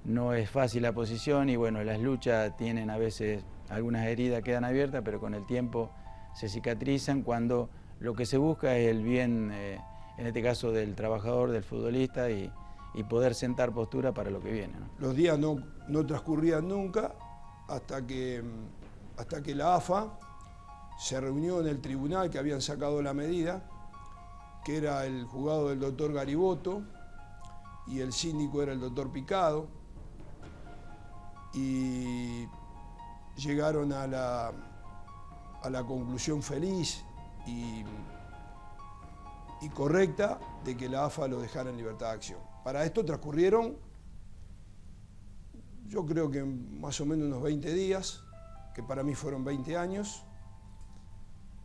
no es fácil la posición y bueno, las luchas tienen a veces, algunas heridas quedan abiertas, pero con el tiempo se cicatrizan cuando lo que se busca es el bien, en este caso del trabajador, del futbolista, y poder sentar postura para lo que viene, ¿no? Los días no transcurrían nunca hasta que la AFA se reunió en el tribunal que habían sacado la medida, que era el juzgado del doctor Gariboto y el síndico era el doctor Picado, y llegaron a la conclusión feliz y correcta de que la AFA lo dejara en libertad de acción. Para esto transcurrieron, yo creo que más o menos unos 20 días, que para mí fueron 20 años,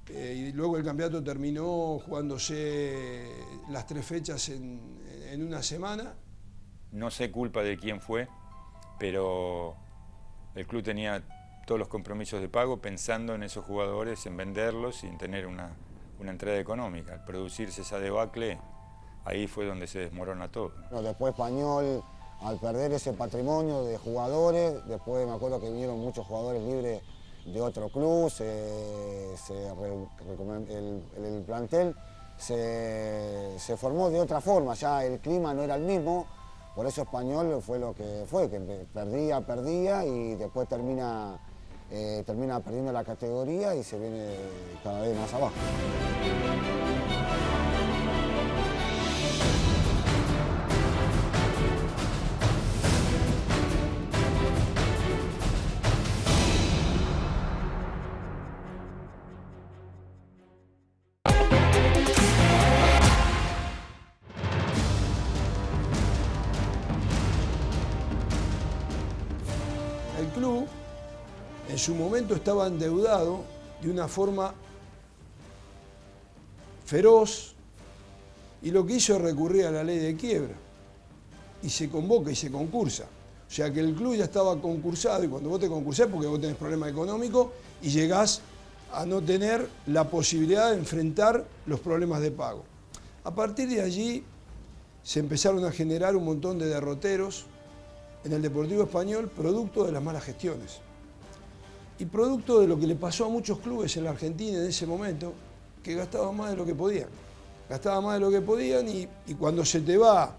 y luego el campeonato terminó jugándose las 3 fechas en una semana. No sé culpa de quién fue, pero el club tenía todos los compromisos de pago pensando en esos jugadores, en venderlos y en tener una entrada económica. Al producirse esa debacle, ahí fue donde se desmorona todo. Después Español, al perder ese patrimonio de jugadores, después me acuerdo que vinieron muchos jugadores libres de otro club, el plantel se formó de otra forma, ya el clima no era el mismo, por eso Español fue lo que fue, que perdía y después termina perdiendo la categoría y se viene cada vez más abajo. El club en su momento estaba endeudado de una forma feroz y lo que hizo es recurrir a la ley de quiebra y se convoca y se concursa. O sea que el club ya estaba concursado y cuando vos te concursás porque vos tenés problemas económicos y llegás a no tener la posibilidad de enfrentar los problemas de pago. A partir de allí se empezaron a generar un montón de derroteros en el Deportivo Español, producto de las malas gestiones. Y producto de lo que le pasó a muchos clubes en la Argentina en ese momento, que gastaban más de lo que podían. Gastaban más de lo que podían y cuando se te va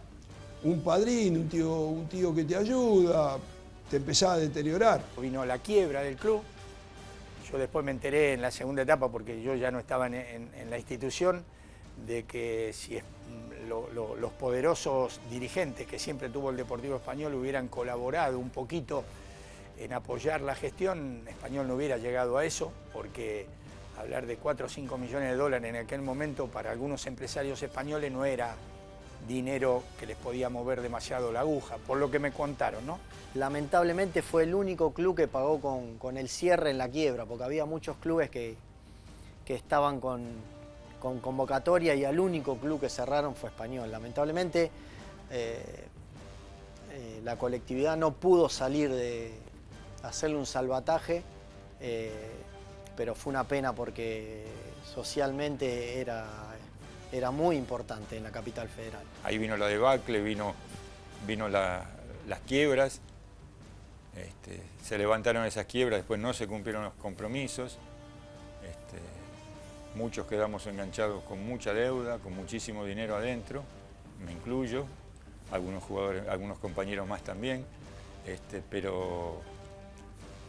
un padrino, un tío que te ayuda, te empezás a deteriorar. Vino la quiebra del club. Yo después me enteré en la segunda etapa, porque yo ya no estaba en la institución, de que si los poderosos dirigentes que siempre tuvo el Deportivo Español hubieran colaborado un poquito en apoyar la gestión, Español no hubiera llegado a eso, porque hablar de 4 o 5 millones de dólares en aquel momento para algunos empresarios españoles no era dinero que les podía mover demasiado la aguja, por lo que me contaron, ¿no? Lamentablemente fue el único club que pagó con el cierre en la quiebra, porque había muchos clubes que estaban con convocatoria y al único club que cerraron fue Español. Lamentablemente la colectividad no pudo salir de hacerle un salvataje, pero fue una pena porque socialmente era muy importante en la capital federal. Ahí vino la debacle, vino las quiebras, se levantaron esas quiebras, después no se cumplieron los compromisos. Muchos quedamos enganchados con mucha deuda, con muchísimo dinero adentro, me incluyo. algunos jugadores, algunos compañeros más también, pero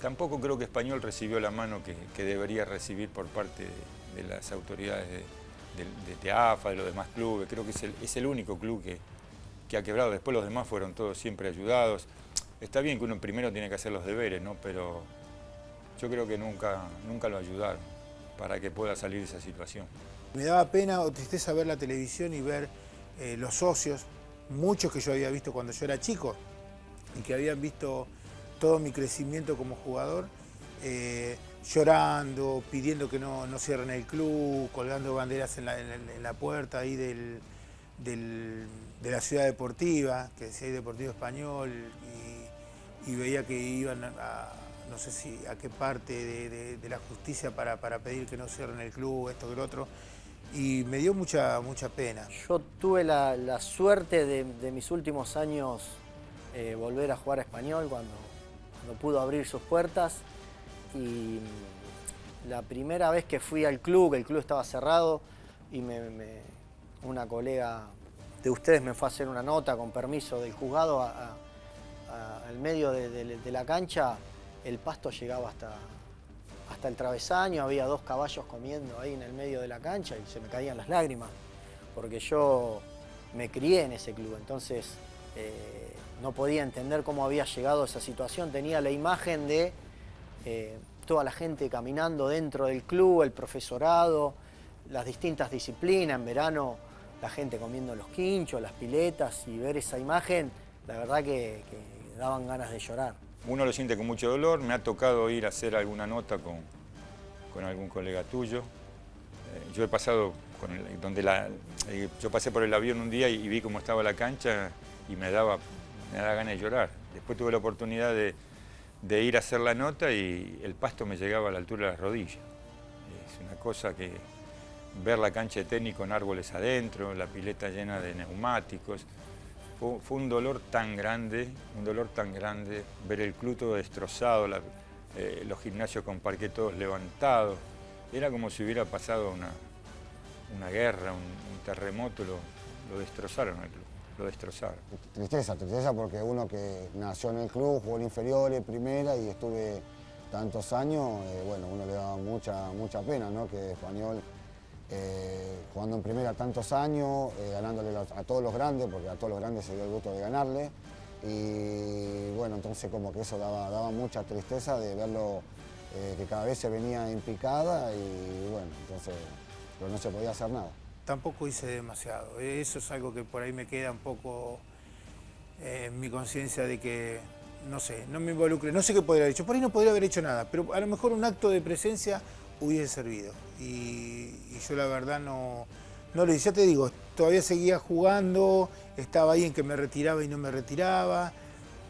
tampoco creo que Español recibió la mano que debería recibir por parte de las autoridades de AFA, de los demás clubes. Creo que es el único club que ha quebrado. Después los demás fueron todos siempre ayudados. Está bien que uno primero tiene que hacer los deberes, ¿no? Pero yo creo que nunca lo ayudaron para que pueda salir de esa situación. Me daba pena o tristeza ver la televisión y ver los socios, muchos que yo había visto cuando yo era chico y que habían visto todo mi crecimiento como jugador, llorando, pidiendo que no cierren el club, colgando banderas en la puerta ahí de la ciudad deportiva, que decía Deportivo Español, y veía que iban no sé si a qué parte de la justicia para pedir que no cierren el club, esto que lo otro, y me dio mucha pena. Yo tuve la suerte de mis últimos años volver a jugar a Español cuando pudo abrir sus puertas, y la primera vez que fui al club, el club estaba cerrado y una colega de ustedes me fue a hacer una nota con permiso del juzgado al medio de la cancha. El pasto llegaba hasta el travesaño, había 2 caballos comiendo ahí en el medio de la cancha y se me caían las lágrimas, porque yo me crié en ese club, entonces no podía entender cómo había llegado a esa situación. Tenía la imagen de toda la gente caminando dentro del club, el profesorado, las distintas disciplinas, en verano la gente comiendo los quinchos, las piletas, y ver esa imagen, la verdad que daban ganas de llorar. Uno lo siente con mucho dolor. Me ha tocado ir a hacer alguna nota con algún colega tuyo. Yo he pasado yo pasé por el avión un día y vi cómo estaba la cancha y me daba ganas de llorar. Después tuve la oportunidad de ir a hacer la nota y el pasto me llegaba a la altura de las rodillas. Es una cosa que ver la cancha de tenis con árboles adentro, la pileta llena de neumáticos. Fue un dolor tan grande, ver el club todo destrozado, los gimnasios con parquet todos levantados. Era como si hubiera pasado una guerra, un terremoto, lo destrozaron al club, lo destrozaron. Tristeza porque uno que nació en el club, jugó en inferiores, primera y estuve tantos años, bueno, uno le daba mucha pena, ¿no? Que Español, jugando en primera tantos años, ganándole a todos los grandes, porque a todos los grandes se dio el gusto de ganarle. Y bueno, entonces como que eso daba mucha tristeza de verlo, que cada vez se venía en picada y bueno, entonces pero no se podía hacer nada. Tampoco hice demasiado, eso es algo que por ahí me queda un poco en mi conciencia de que, no sé, no me involucré, no sé qué podría haber hecho, por ahí no podría haber hecho nada, pero a lo mejor un acto de presencia hubiese servido. Y yo la verdad no lo hice. Ya te digo, todavía seguía jugando, estaba ahí en que me retiraba y no me retiraba,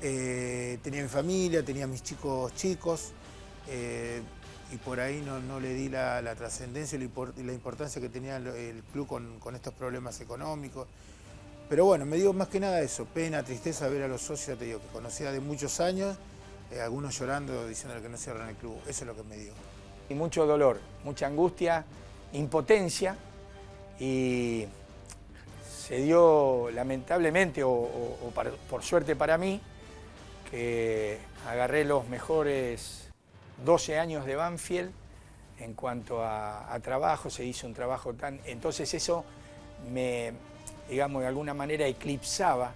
tenía mi familia, tenía mis chicos, y por ahí no le di la trascendencia y la importancia que tenía el club con estos problemas económicos. Pero bueno, me dio más que nada eso, pena, tristeza ver a los socios, ya te digo, que conocía de muchos años, algunos llorando, diciéndole que no cierran el club. Eso es lo que me dio. Y mucho dolor, mucha angustia, impotencia, y se dio lamentablemente, o por suerte para mí, que agarré los mejores 12 años de Banfield en cuanto a trabajo. Se hizo un trabajo tan... Entonces eso me, digamos, de alguna manera eclipsaba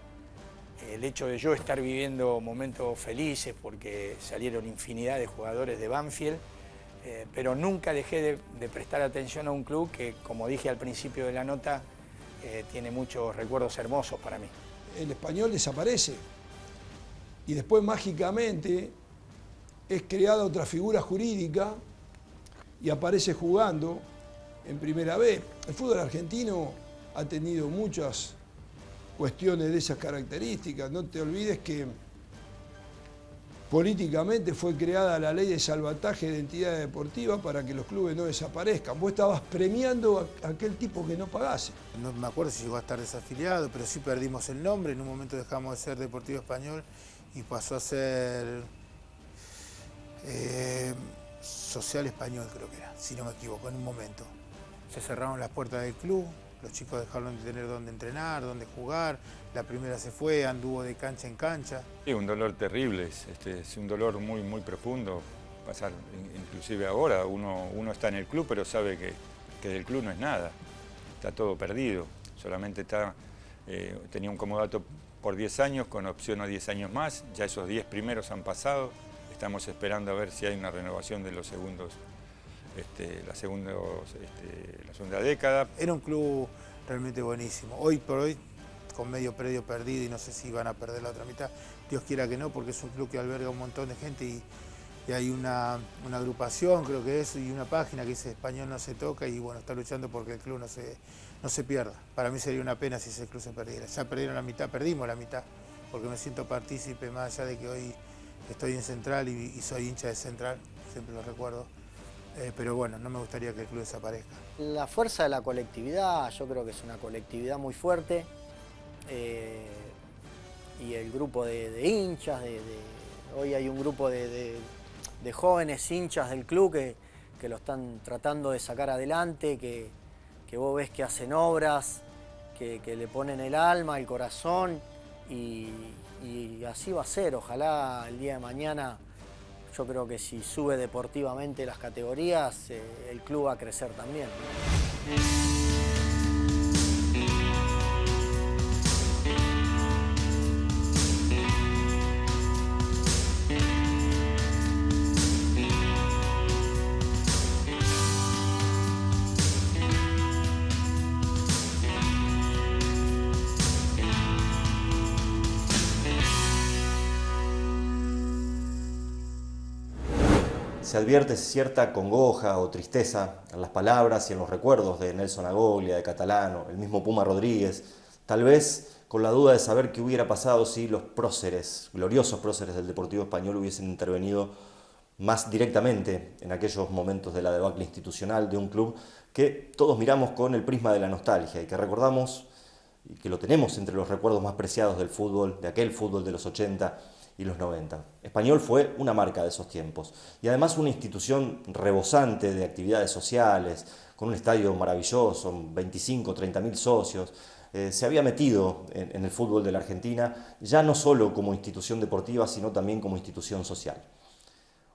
el hecho de yo estar viviendo momentos felices porque salieron infinidad de jugadores de Banfield, pero nunca dejé de prestar atención a un club que, como dije al principio de la nota, tiene muchos recuerdos hermosos para mí. El Español desaparece y después mágicamente es creada otra figura jurídica y aparece jugando en primera vez. El fútbol argentino ha tenido muchas cuestiones de esas características. No te olvides que políticamente fue creada la ley de salvataje de entidades deportivas para que los clubes no desaparezcan. Vos estabas premiando a aquel tipo que no pagase. No me acuerdo si llegó a estar desafiliado, pero sí perdimos el nombre. En un momento dejamos de ser Deportivo Español y pasó a ser Social Español, creo que era, si no me equivoco, en un momento. Se cerraron las puertas del club, Los chicos dejaron de tener dónde entrenar, dónde jugar. La primera se fue, anduvo de cancha en cancha. Sí, un dolor terrible, es un dolor muy, muy profundo. Pasar, inclusive ahora, uno está en el club, pero sabe que del club no es nada. Está todo perdido. Solamente tenía un comodato por 10 años, con opción a 10 años más. Ya esos 10 primeros han pasado. Estamos esperando a ver si hay una renovación de los segundos, la segunda década. Era un club realmente buenísimo. Hoy por hoy, con medio predio perdido y no sé si van a perder la otra mitad. Dios quiera que no, porque es un club que alberga un montón de gente y hay una agrupación, creo que es, y una página que dice Español no se toca y bueno, está luchando porque el club no se pierda. Para mí sería una pena si ese club se perdiera. Ya perdieron la mitad, perdimos la mitad, porque me siento partícipe más allá de que hoy estoy en Central y soy hincha de Central, siempre lo recuerdo. Pero bueno, no me gustaría que el club desaparezca. La fuerza de la colectividad, yo creo que es una colectividad muy fuerte. Y el grupo de hinchas, hoy hay un grupo de jóvenes hinchas del club que lo están tratando de sacar adelante, que vos ves que hacen obras, que le ponen el alma, el corazón y así va a ser. Ojalá el día de mañana, yo creo que si sube deportivamente las categorías, el club va a crecer también. Se advierte cierta congoja o tristeza en las palabras y en los recuerdos de Nelson Agoglia, de Catalano, el mismo Puma Rodríguez, tal vez con la duda de saber qué hubiera pasado si los próceres, gloriosos próceres del Deportivo Español hubiesen intervenido más directamente en aquellos momentos de la debacle institucional de un club que todos miramos con el prisma de la nostalgia y que recordamos y que lo tenemos entre los recuerdos más preciados del fútbol, de aquel fútbol de los 80 y los 90. Español fue una marca de esos tiempos y además una institución rebosante de actividades sociales, con un estadio maravilloso, 25, 30.000 socios. Se había metido en el fútbol de la Argentina, ya no solo como institución deportiva, sino también como institución social.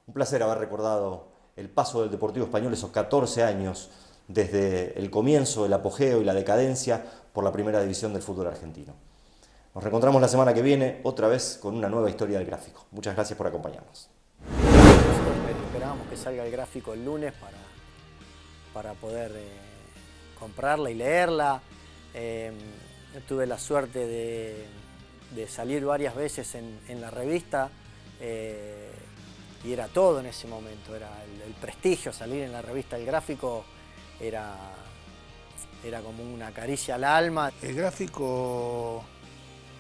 Un placer haber recordado el paso del Deportivo Español, esos 14 años, desde el comienzo, el apogeo y la decadencia por la primera división del fútbol argentino. Nos reencontramos la semana que viene, otra vez con una nueva historia del gráfico. Muchas gracias por acompañarnos. Esperábamos que salga el gráfico el lunes para poder comprarla y leerla. Tuve la suerte de salir varias veces en la revista y era todo en ese momento. Era el prestigio, salir en la revista El Gráfico era como una caricia al alma. El gráfico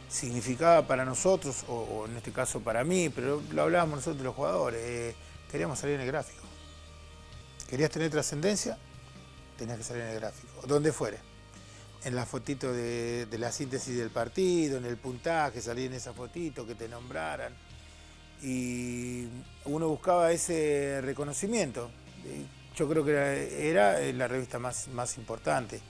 significaba para nosotros, o en este caso para mí, pero lo hablábamos nosotros los jugadores, queríamos salir en el gráfico. ¿Querías tener trascendencia? Tenías que salir en el gráfico, donde fuere. En la fotito de la síntesis del partido, en el puntaje, salir en esa fotito, que te nombraran. Y uno buscaba ese reconocimiento. Yo creo que era la revista más importante.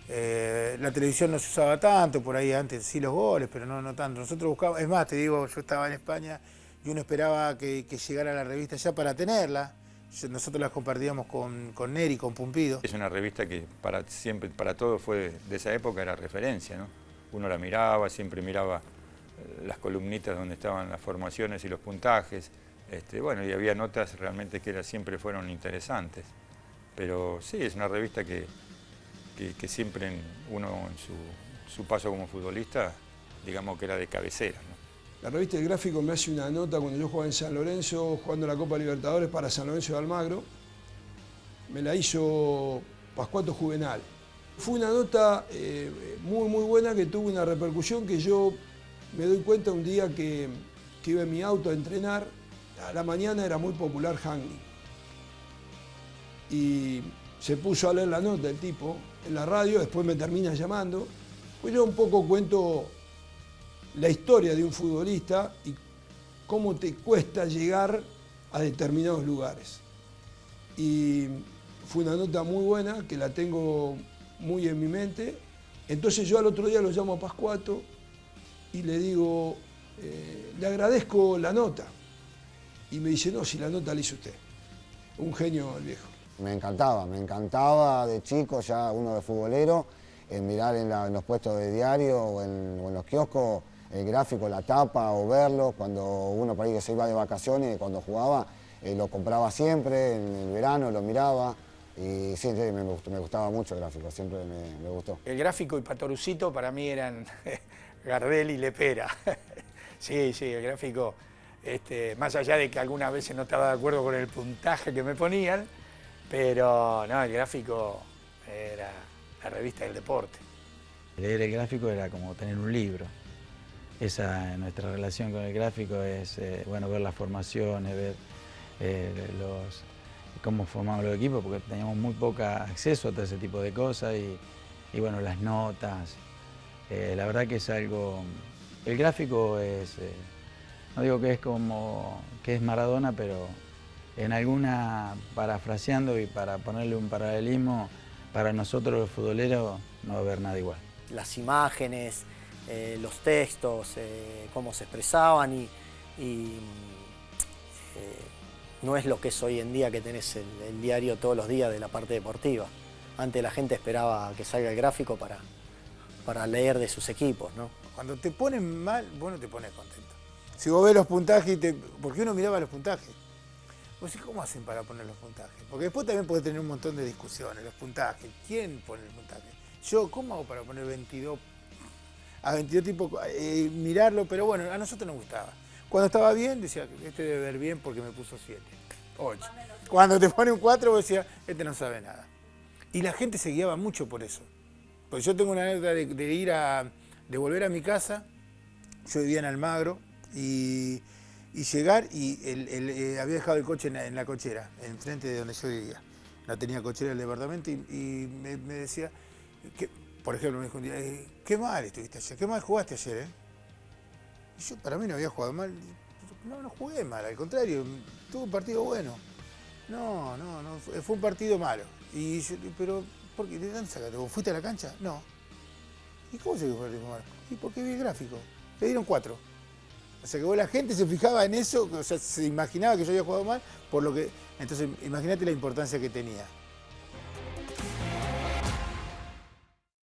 La televisión no se usaba tanto, por ahí antes sí los goles, pero no tanto. Nosotros buscábamos, es más, te digo, yo estaba en España y uno esperaba que llegara la revista ya para tenerla. Nosotros las compartíamos con Neri, con Pumpido. Es una revista que siempre, para todos fue de esa época, era referencia, ¿no? Uno la miraba, siempre miraba las columnitas donde estaban las formaciones y los puntajes. Bueno, y había notas realmente que siempre fueron interesantes. Pero sí, es una revista que siempre uno en su paso como futbolista, digamos que era de cabecera, ¿no? La revista El Gráfico me hace una nota cuando yo jugaba en San Lorenzo, jugando la Copa Libertadores para San Lorenzo de Almagro. Me la hizo Pascuato Juvenal. Fue una nota muy buena que tuvo una repercusión que yo me doy cuenta un día que iba en mi auto a entrenar. A la mañana era muy popular Hangling. Y se puso a leer la nota el tipo en la radio, después me termina llamando. Pues yo un poco cuento la historia de un futbolista y cómo te cuesta llegar a determinados lugares. Y fue una nota muy buena que la tengo muy en mi mente. Entonces yo al otro día lo llamo a Pascuato y le digo, le agradezco la nota. Y me dice, no, si la nota la hizo usted. Un genio el viejo. Me encantaba de chico, ya uno de futbolero, mirar en los puestos de diario o en los kioscos el gráfico, la tapa o verlo. Cuando uno por ahí que se iba de vacaciones, cuando jugaba, lo compraba siempre, en el verano lo miraba. Y sí, me gustaba mucho el gráfico, siempre me gustó. El gráfico y Patorucito para mí eran Gardel y Lepera. Sí, el gráfico, más allá de que algunas veces no estaba de acuerdo con el puntaje que me ponían, pero no, el gráfico era la revista del deporte. Leer el gráfico era como tener un libro. Esa nuestra relación con el gráfico es bueno, ver las formaciones, ver cómo formamos los equipos, porque teníamos muy poco acceso a todo ese tipo de cosas y bueno, las notas. La verdad que es algo... El gráfico es... no digo que es como que es Maradona, pero en alguna, parafraseando y para ponerle un paralelismo, para nosotros los futboleros no va a haber nada igual. Las imágenes, los textos, cómo se expresaban y no es lo que es hoy en día que tenés el diario todos los días de la parte deportiva. Antes la gente esperaba que salga el gráfico para leer de sus equipos, ¿no? Cuando te ponen mal, vos no te pones contento. Si vos ves los puntajes, porque uno miraba los puntajes. Vos decís, ¿cómo hacen para poner los puntajes? Porque después también podés tener un montón de discusiones, los puntajes. ¿Quién pone el puntaje? Yo, ¿cómo hago para poner 22? A 22 tipos, mirarlo, pero bueno, a nosotros nos gustaba. Cuando estaba bien, decía, este debe ver bien porque me puso 7, 8. Cuando te pone un 4, vos decías, este no sabe nada. Y la gente se guiaba mucho por eso. Porque yo tengo una anécdota de volver a mi casa, yo vivía en Almagro, y llegar y había dejado el coche en la cochera, enfrente de donde yo vivía. No tenía cochera en el departamento y me decía, por ejemplo, me dijo un día, qué mal estuviste ayer, qué mal jugaste ayer, Y yo para mí no había jugado mal. No jugué mal, al contrario, tuve un partido bueno. No, fue un partido malo. Y yo, pero, ¿por qué? ¿De dónde sacaste? ¿Fuiste a la cancha? No. ¿Y cómo se fue un partido malo? Y porque vi el gráfico. Le dieron 4. O sea que la gente se fijaba en eso, o sea, se imaginaba que yo había jugado mal, por lo que. Entonces, imagínate la importancia que tenía.